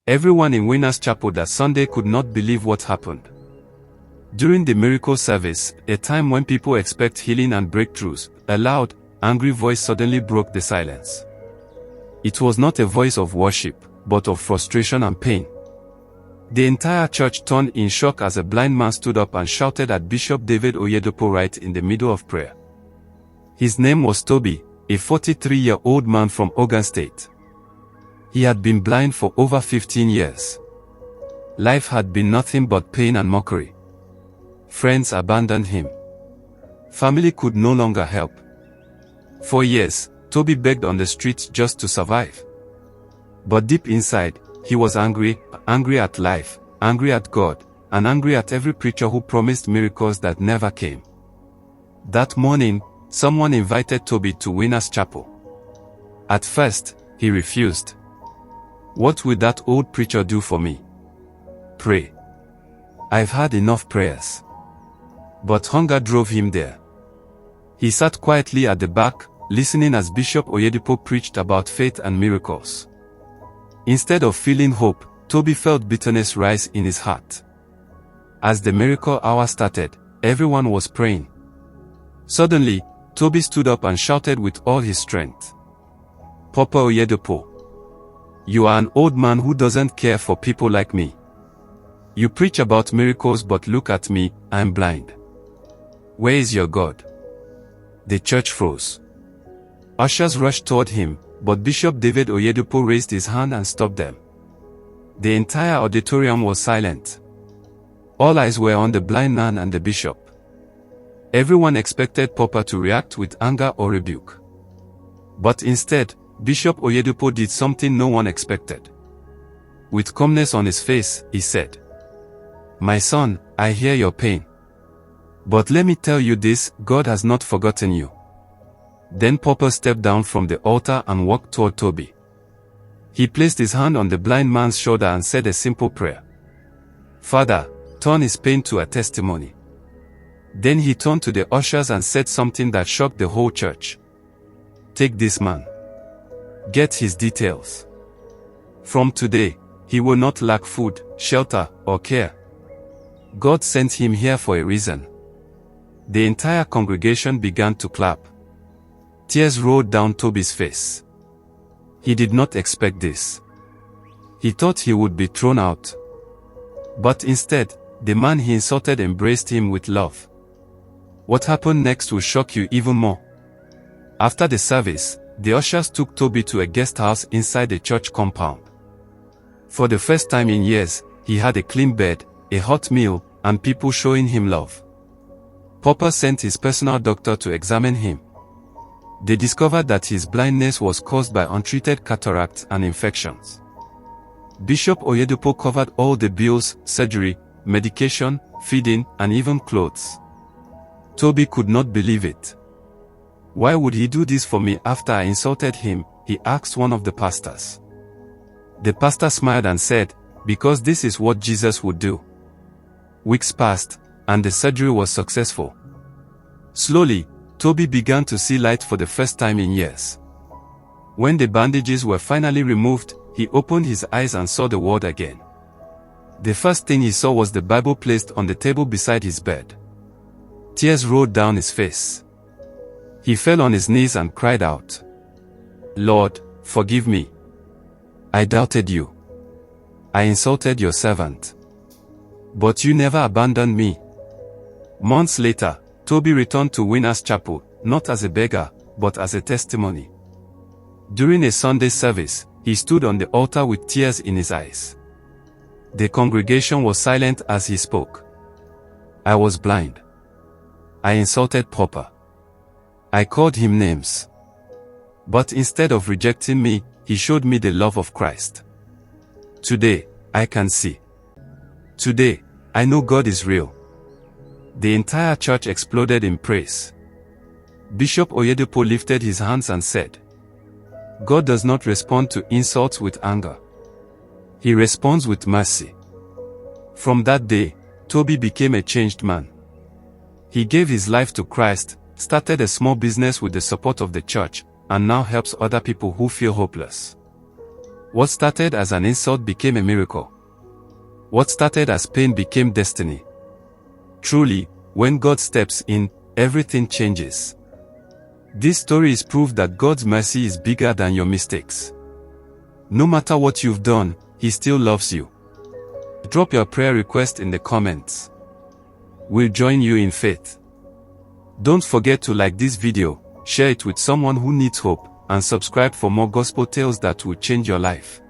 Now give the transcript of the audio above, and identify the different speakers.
Speaker 1: Everyone in Winners Chapel that Sunday could not believe what happened. During the miracle service, a time when people expect healing and breakthroughs, a loud, angry voice suddenly broke the silence. It was not a voice of worship, but of frustration and pain. The entire church turned in shock as a blind man stood up and shouted at Bishop David Oyedepo right in the middle of prayer. His name was Toby, a 43-year-old man from Ogun State. He had been blind for over 15 years. Life had been nothing but pain and mockery. Friends abandoned him. Family could no longer help. For years, Toby begged on the streets just to survive. But deep inside, he was angry at life, angry at God, and angry at every preacher who promised miracles that never came. That morning, someone invited Toby to Winners Chapel. At first, he refused. What will that old preacher do for me? Pray. I've had enough prayers. But hunger drove him there. He sat quietly at the back, listening as Bishop Oyedepo preached about faith and miracles. Instead of feeling hope, Toby felt bitterness rise in his heart. As the miracle hour started, everyone was praying. Suddenly, Toby stood up and shouted with all his strength. "Papa Oyedepo, you are an old man who doesn't care for people like me. You preach about miracles, but look at me, I'm blind. Where is your God?" The church froze. Ushers rushed toward him, but Bishop David Oyedepo raised his hand and stopped them. The entire auditorium was silent. All eyes were on the blind man and the bishop. Everyone expected Papa to react with anger or rebuke. But instead, Bishop Oyedepo did something no one expected. With calmness on his face, he said, "My son, I hear your pain. But let me tell you this, God has not forgotten you." Then Papa stepped down from the altar and walked toward Toby. He placed his hand on the blind man's shoulder and said a simple prayer. "Father, turn his pain to a testimony." Then he turned to the ushers and said something that shocked the whole church. "Take this man. Get his details. From today, he will not lack food, shelter, or care. God sent him here for a reason." The entire congregation began to clap. Tears rolled down Toby's face. He did not expect this. He thought he would be thrown out. But instead, the man he insulted embraced him with love. What happened next will shock you even more. After the service, the ushers took Toby to a guest house inside the church compound. For the first time in years, he had a clean bed, a hot meal, and people showing him love. Papa sent his personal doctor to examine him. They discovered that his blindness was caused by untreated cataracts and infections. Bishop Oyedepo covered all the bills, surgery, medication, feeding, and even clothes. Toby could not believe it. "Why would he do this for me after I insulted him?" he asked one of the pastors. The pastor smiled and said, "Because this is what Jesus would do." Weeks passed, and the surgery was successful. Slowly, Toby began to see light for the first time in years. When the bandages were finally removed, he opened his eyes and saw the world again. The first thing he saw was the Bible placed on the table beside his bed. Tears rolled down his face. He fell on his knees and cried out, "Lord, forgive me. I doubted you. I insulted your servant. But you never abandoned me." Months later, Toby returned to Winners Chapel, not as a beggar, but as a testimony. During a Sunday service, he stood on the altar with tears in his eyes. The congregation was silent as he spoke. "I was blind. I insulted Papa. I called him names. But instead of rejecting me, he showed me the love of Christ. Today, I can see. Today, I know God is real." The entire church exploded in praise. Bishop Oyedepo lifted his hands and said, "God does not respond to insults with anger. He responds with mercy." From that day, Toby became a changed man. He gave his life to Christ, started a small business with the support of the church, and now helps other people who feel hopeless. What started as an insult became a miracle. What started as pain became destiny. Truly, when God steps in, everything changes. This story is proof that God's mercy is bigger than your mistakes. No matter what you've done, He still loves you. Drop your prayer request in the comments. We'll join you in faith. Don't forget to like this video, share it with someone who needs hope, and subscribe for more gospel tales that will change your life.